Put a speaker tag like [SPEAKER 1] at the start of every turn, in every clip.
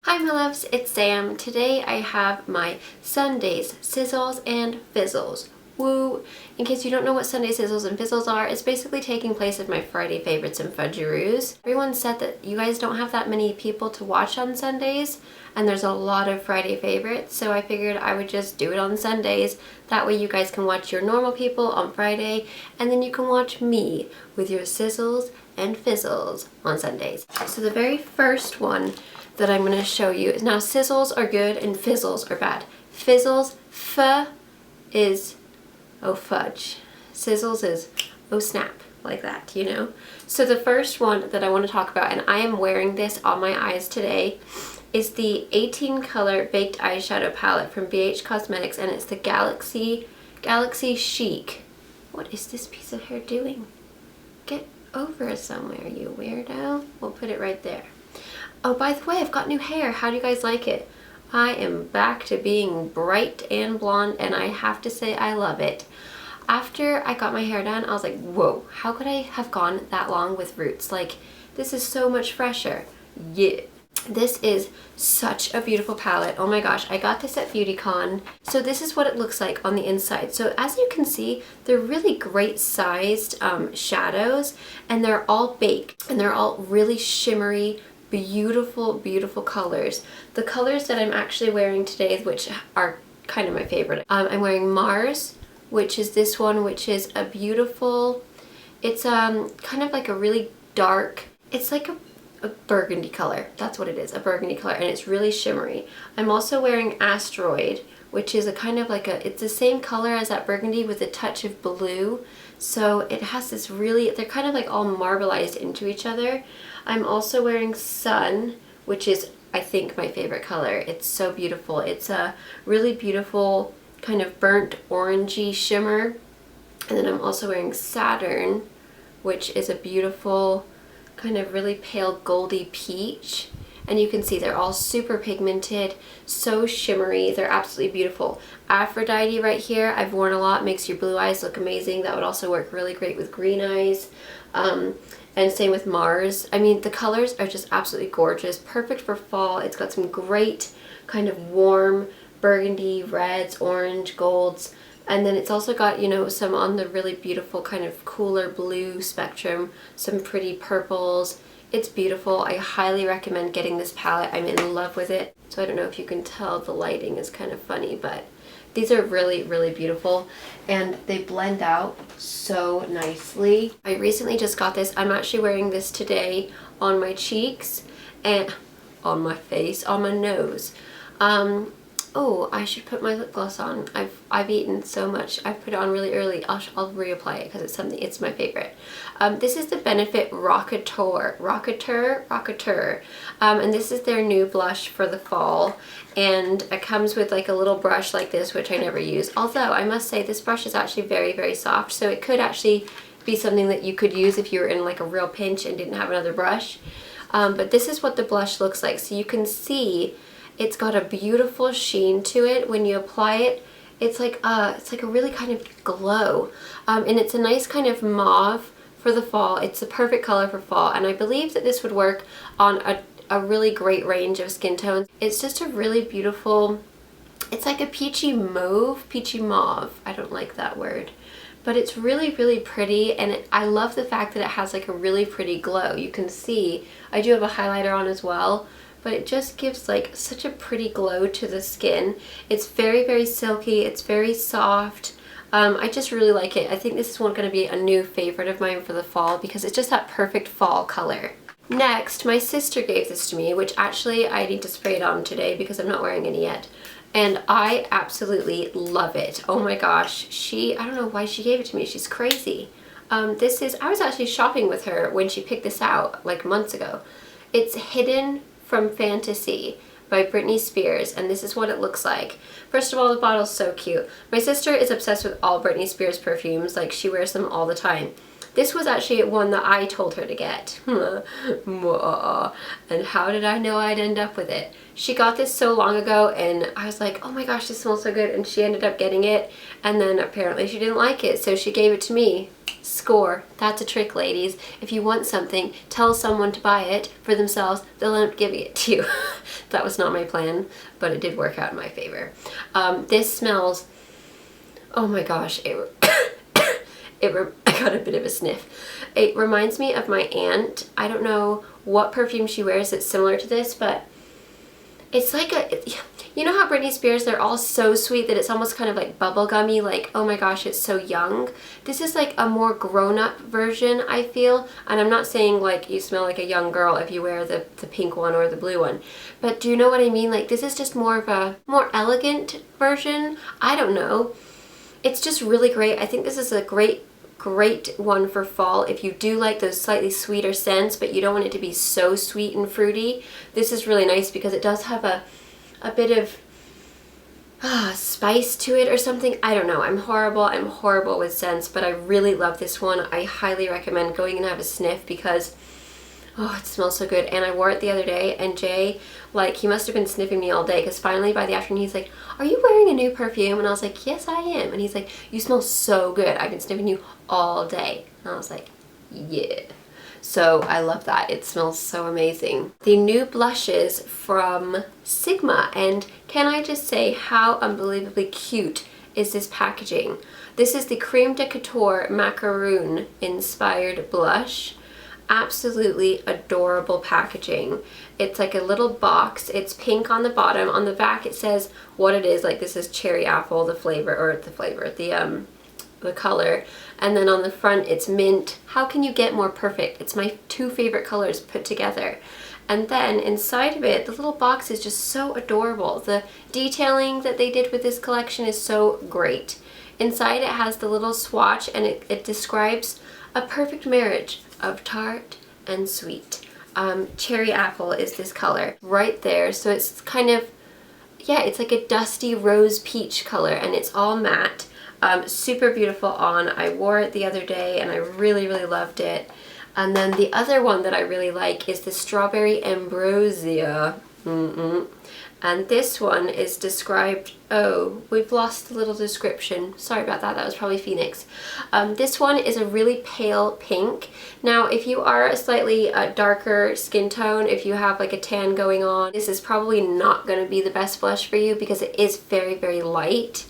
[SPEAKER 1] Hi my loves, it's Sam. Today I have my Sundays Sizzles and Fizzles. Woo! In case you don't know what Sunday Sizzles and Fizzles are, it's basically taking place of my Friday favorites and fudgeroos. Everyone said that you guys don't have that many people to watch on Sundays, and there's a lot of Friday favorites, so I figured I would just do it on Sundays. That way you guys can watch your normal people on Friday, and then you can watch me with your Sizzles and Fizzles on Sundays. So the very first one that I'm going to show you is, now sizzles are good and fizzles are bad. Fizzles, is oh fudge. Sizzles is oh snap, like that, you know? So the first one that I want to talk about, and I am wearing this on my eyes today, is the 18 color baked eyeshadow palette from BH Cosmetics, and it's the Galaxy Chic. What is this piece of hair doing? Get over somewhere, you weirdo. We'll put it right there. Oh, by the way, I've got new hair. How do you guys like it? I am back to being bright and blonde, and I have to say I love it. After I got my hair done, I was like, whoa, how could I have gone that long with roots? Like, this is so much fresher. Yeah. This is such a beautiful palette. Oh my gosh, I got this at BeautyCon. So this is what it looks like on the inside. So as you can see, they're really great sized shadows, and they're all baked, and they're all really shimmery, beautiful colors. The colors that I'm actually wearing today, which are kind of my favorite, I'm wearing Mars, which is this one, which is a beautiful, it's kind of like a really dark, it's like a burgundy color. That's what it is, a burgundy color, and it's really shimmery. I'm also wearing Asteroid, which is a kind of like it's the same color as that burgundy with a touch of blue. So it has this really, they're kind of like all marbleized into each other. I'm also wearing Sun, which is, I think, my favorite color. It's so beautiful. It's a really beautiful kind of burnt orangey shimmer. And then I'm also wearing Saturn, which is a beautiful kind of really pale goldy peach. And you can see they're all super pigmented, so shimmery. They're absolutely beautiful. Aphrodite right here, I've worn a lot, makes your blue eyes look amazing. That would also work really great with green eyes. And same with Mars. I mean, the colors are just absolutely gorgeous, perfect for fall. It's got some great kind of warm burgundy, reds, orange, golds. And then it's also got, you know, some on the really beautiful kind of cooler blue spectrum, some pretty purples. It's beautiful. I highly recommend getting this palette. I'm in love with it. So I don't know if you can tell, the lighting is kind of funny, but these are really beautiful, and they blend out so nicely. I recently just got this. I'm actually wearing this today on my cheeks and on my face, on my nose. Oh, I should put my lip gloss on. I've eaten so much. I put it on really early. I'll reapply it because it's my favorite. This is the Benefit Rockateur, and this is their new blush for the fall, and it comes with like a little brush like this, which I never use. Although I must say this brush is actually very soft, so it could actually be something that you could use if you were in like a real pinch and didn't have another brush. But this is what the blush looks like. So you can see it's got a beautiful sheen to it. When you apply it, it's like a really kind of glow. And it's a nice kind of mauve for the fall. It's the perfect color for fall, and I believe that this would work on a really great range of skin tones. It's just a really beautiful, it's like a peachy mauve, I don't like that word. But it's really pretty, and I love the fact that it has like a really pretty glow. You can see, I do have a highlighter on as well, but it just gives like such a pretty glow to the skin. It's very silky, it's very soft. I just really like it. I think this is going to be a new favorite of mine for the fall because it's just that perfect fall color. Next, my sister gave this to me, which actually I need to spray it on today because I'm not wearing any yet. And I absolutely love it. Oh my gosh, I don't know why she gave it to me. She's crazy. I was actually shopping with her when she picked this out like months ago. It's Hidden from Fantasy by Britney Spears, and this is what it looks like. First of all, the bottle's so cute. My sister is obsessed with all Britney Spears perfumes, like she wears them all the time. This was actually one that I told her to get. And how did I know I'd end up with it? She got this so long ago and I was like, oh my gosh, this smells so good, and she ended up getting it, and then apparently she didn't like it, so she gave it to me. Score. That's a trick, ladies. If you want something, tell someone to buy it for themselves, they'll end up giving it to you. That was not my plan, but it did work out in my favor. This smells, oh my gosh, I got a bit of a sniff. It reminds me of my aunt. I don't know what perfume she wears that's similar to this, but it's like you know how Britney Spears, they're all so sweet that it's almost kind of like bubblegummy, like, oh my gosh, it's so young. This is like a more grown-up version, I feel. And I'm not saying like you smell like a young girl if you wear the pink one or the blue one. But do you know what I mean? Like, this is just more of a more elegant version. I don't know. It's just really great. I think this is a great one for fall if you do like those slightly sweeter scents, but you don't want it to be so sweet and fruity. This is really nice because it does have a bit of spice to it or something. I don't know. I'm horrible with scents, but I really love this one. I highly recommend going and have a sniff because oh, it smells so good. And I wore it the other day, and Jay, like, he must have been sniffing me all day, because finally by the afternoon he's like, are you wearing a new perfume? And I was like, yes, I am. And he's like, you smell so good. I've been sniffing you all day. And I was like, yeah. So I love that. It smells so amazing. The new blushes from Sigma, and can I just say how unbelievably cute is this packaging? This is the Creme de Couture Macaroon inspired blush. Absolutely adorable packaging. It's like a little box. It's pink on the bottom. On the back it says what it is. Like, this is cherry apple, the color. And then on the front it's mint. How can you get more perfect? It's my two favorite colors put together. And then inside of it, the little box is just so adorable. The detailing that they did with this collection is so great. Inside it has the little swatch, and it describes a perfect marriage of tart and sweet. Cherry apple is this color right there. So it's kind of, yeah, it's like a dusty rose peach color, and it's all matte. Super beautiful on. I wore it the other day and I really loved it. And then the other one that I really like is the Strawberry Ambrosia. And this one is described, oh, we've lost the little description. Sorry about that, that was probably Phoenix. This one is a really pale pink. Now, if you are a slightly darker skin tone, if you have like a tan going on, this is probably not going to be the best blush for you because it is very light.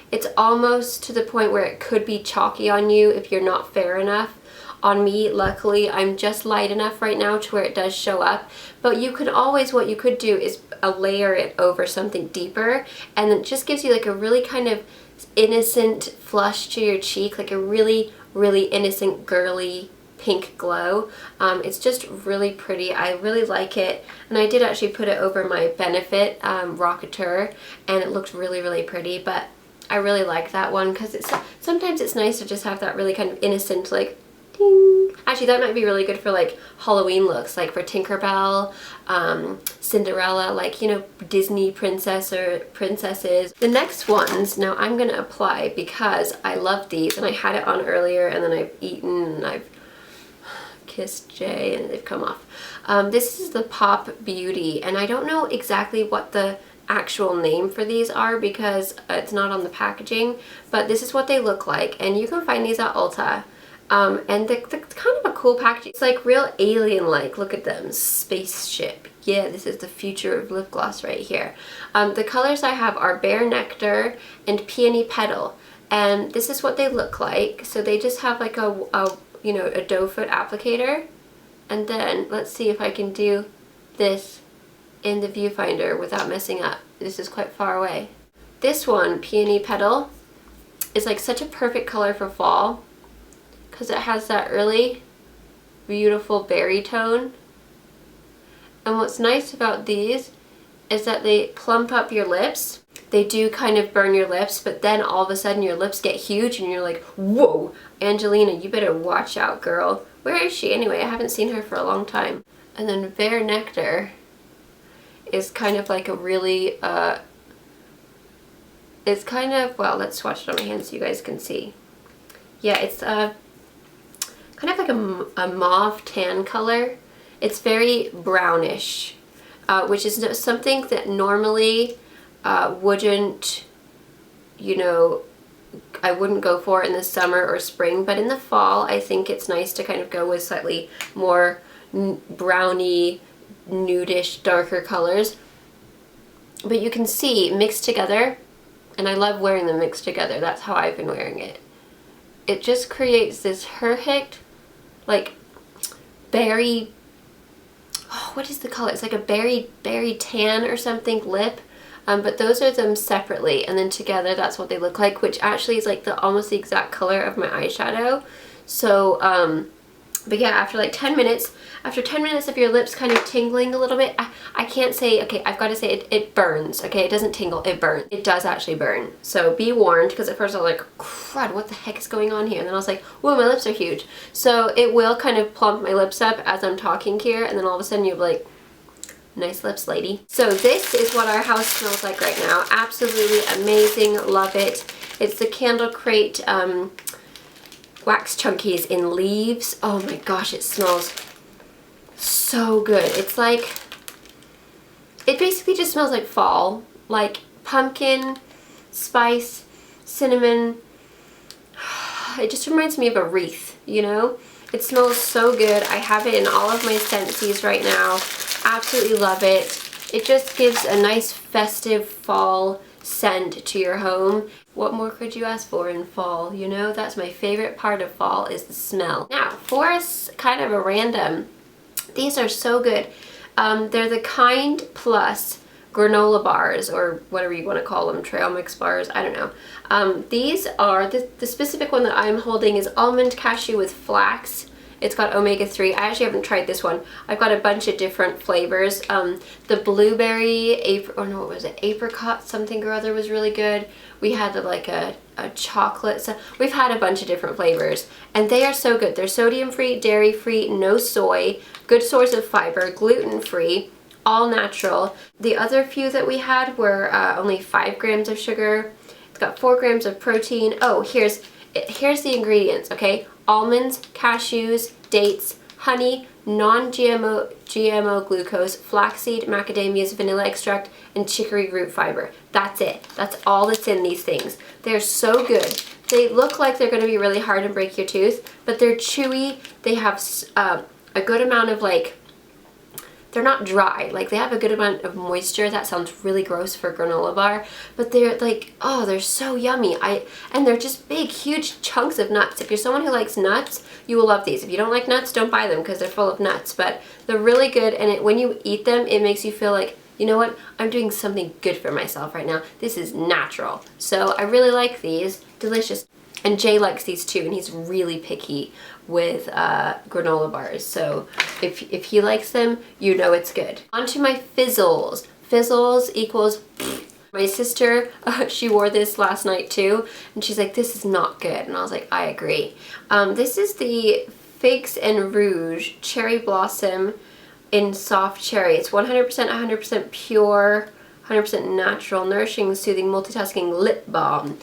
[SPEAKER 1] It's almost to the point where it could be chalky on you if you're not fair enough. On me, luckily, I'm just light enough right now to where it does show up. But you could always, what you could do is layer it over something deeper, and it just gives you like a really kind of innocent flush to your cheek, like a really innocent, girly pink glow. It's just really pretty. I really like it, and I did actually put it over my Benefit Couture, and it looked really pretty. But I really like that one because sometimes it's nice to just have that really kind of innocent, like, ding. Actually, that might be really good for like Halloween looks, like for Tinkerbell, Cinderella, like, you know, Disney princess or princesses. The next ones, now I'm gonna apply because I love these, and I had it on earlier, and then I've eaten and I've kissed Jay and they've come off. This is the Pop Beauty, and I don't know exactly what the actual name for these are because it's not on the packaging, but this is what they look like, and you can find these at Ulta. And they're kind of a cool packaging. It's like real alien-like. Look at them. Spaceship. Yeah, this is the future of lip gloss right here. The colors I have are Bare Nectar and Peony Petal. And this is what they look like. So they just have like a doe foot applicator. And then let's see if I can do this in the viewfinder without messing up. This is quite far away. This one, Peony Petal, is like such a perfect color for fall, because it has that really beautiful berry tone. And what's nice about these is that they plump up your lips. They do kind of burn your lips, but then all of a sudden your lips get huge and you're like, whoa, Angelina, you better watch out, girl. Where is she anyway? I haven't seen her for a long time. And then Bare Nectar is kind of like a really, it's kind of, well, let's swatch it on my hand so you guys can see. Yeah, it's kind of like a mauve tan color. It's very brownish, which is something that normally wouldn't, you know, I wouldn't go for in the summer or spring, but in the fall I think it's nice to kind of go with slightly more browny, nudish, darker colors. But you can see mixed together, and I love wearing them mixed together. That's how I've been wearing it. It just creates this perfect, like, berry, oh, what is the color? It's like a berry tan or something lip. But those are them separately, and then together that's what they look like, which actually is like almost the exact color of my eyeshadow. So, but yeah, after like 10 minutes, after 10 minutes of your lips kind of tingling a little bit, I can't say, okay, I've got to say it burns, okay? It doesn't tingle, it burns. It does actually burn. So be warned, because at first I was like, crud, what the heck is going on here? And then I was like, whoa, my lips are huge. So it will kind of plump my lips up as I'm talking here, and then all of a sudden you'll be like, nice lips, lady. So this is what our house smells like right now. Absolutely amazing, love it. It's the Candle Crate wax chunkies in leaves. Oh my gosh, it smells so good. It's like, it basically just smells like fall, like pumpkin, spice, cinnamon. It just reminds me of a wreath, you know? It smells so good. I have it in all of my scentsies right now. Absolutely love it. It just gives a nice festive fall scent to your home. What more could you ask for in fall? You know, that's my favorite part of fall, is the smell. Now, for us, kind of a random, these are so good. They're the Kind Plus granola bars, or whatever you want to call them, trail mix bars, I don't know. These are, the specific one that I'm holding is almond cashew with flax. It's got omega-3. I actually haven't tried this one. I've got a bunch of different flavors. The blueberry, what was it? Apricot something or other was really good. We had like a chocolate. So we've had a bunch of different flavors, and they are so good. They're sodium-free, dairy-free, no soy, good source of fiber, gluten-free, all natural. The other few that we had were only 5 grams of sugar. It's got 4 grams of protein. Oh, here's the ingredients, okay? Almonds, cashews, dates, honey, non-GMO glucose, flaxseed, macadamias, vanilla extract, and chicory root fiber. That's it. That's all that's in these things. They're so good. They look like they're going to be really hard and break your tooth, but they're chewy. They have a good amount of, like, they're not dry, like they have a good amount of moisture. That sounds really gross for a granola bar, but they're like, oh, they're so yummy. And they're just big, huge chunks of nuts. If you're someone who likes nuts, you will love these. If you don't like nuts, don't buy them because they're full of nuts, but they're really good, and when you eat them, it makes you feel like, you know what, I'm doing something good for myself right now. This is natural. So I really like these. Delicious. And Jay likes these too, and he's really picky with granola bars. So if he likes them, you know it's good. On to my Fizzles. Fizzles equals my sister, she wore this last night too, and she's like, this is not good. And I was like, I agree. This is the Figs and Rouge Cherry Blossom in Soft Cherry. It's 100% pure, 100% natural, nourishing, soothing, multitasking lip balm.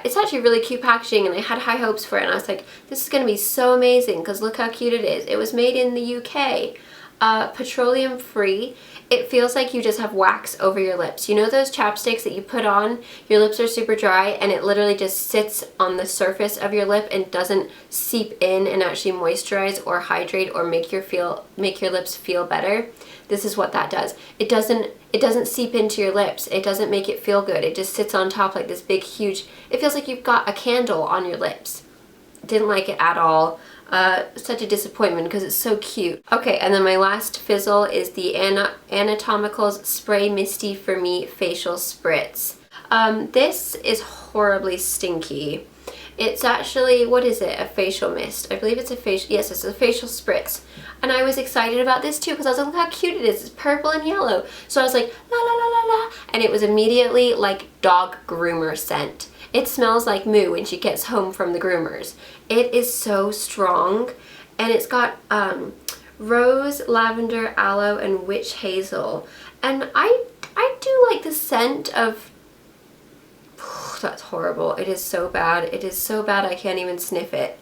[SPEAKER 1] It's actually really cute packaging, and I had high hopes for it, and I was like, this is going to be so amazing because look how cute it is. It was made in the UK, petroleum free. It feels like you just have wax over your lips. You know those chapsticks that you put on, your lips are super dry, and it literally just sits on the surface of your lip and doesn't seep in and actually moisturize or hydrate or make your lips feel better? This is what that does. It doesn't seep into your lips. It doesn't make it feel good. It just sits on top like this big, huge, it feels like you've got a candle on your lips. Didn't like it at all. Such a disappointment because it's so cute. Okay, and then my last fizzle is the Anatomicals Spray Misty for Me Facial Spritz. This is horribly stinky. It's actually, what is it? A facial mist. I believe it's a facial, yes, it's a facial spritz. And I was excited about this too because I was like, look how cute it is. It's purple and yellow. So I was like, la la la la la. And it was immediately like dog groomer scent. It smells like Moo when she gets home from the groomers. It is so strong. And it's got rose, lavender, aloe, and witch hazel. And I do like the scent of that's horrible. It is so bad. It is so bad I can't even sniff it.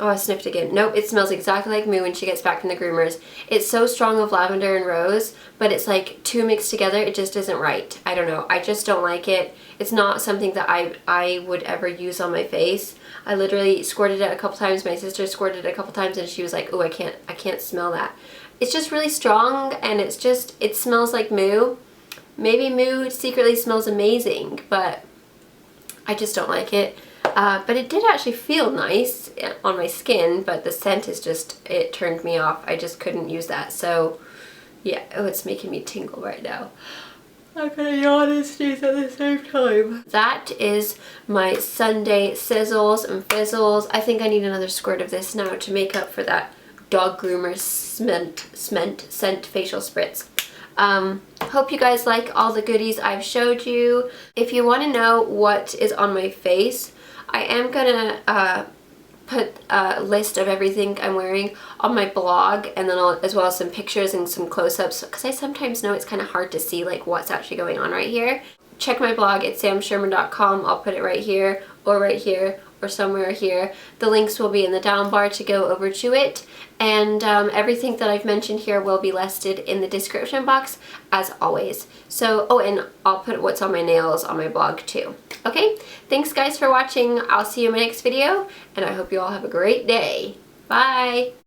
[SPEAKER 1] Oh, I sniffed again. Nope, it smells exactly like Moo when she gets back from the groomers. It's so strong of lavender and rose, but it's like too mixed together. It just isn't right. I don't know. I just don't like it. It's not something that I would ever use on my face. I literally squirted it a couple times. My sister squirted it a couple times and she was like, oh, I can't smell that. It's just really strong and it's just, it smells like Moo. Maybe Moo secretly smells amazing, but I just don't like it. But it did actually feel nice on my skin, but the scent is just, it turned me off. I just couldn't use that. So yeah, oh, it's making me tingle right now. I'm gonna yawn and sneeze at the same time. That is my Sunday Sizzles and Fizzles. I think I need another squirt of this now to make up for that dog groomer scent facial spritz. Hope you guys like all the goodies I've showed you. If you want to know what is on my face, I am gonna put a list of everything I'm wearing on my blog, and then as well as some pictures and some close-ups, because I sometimes know it's kind of hard to see like what's actually going on right here. Check my blog at samschuerman.com. I'll put it right here or somewhere here. The links will be in the down bar to go over to it, and everything that I've mentioned here will be listed in the description box as always. So, oh, and I'll put what's on my nails on my blog too. Okay, thanks guys for watching. I'll see you in my next video, and I hope you all have a great day. Bye!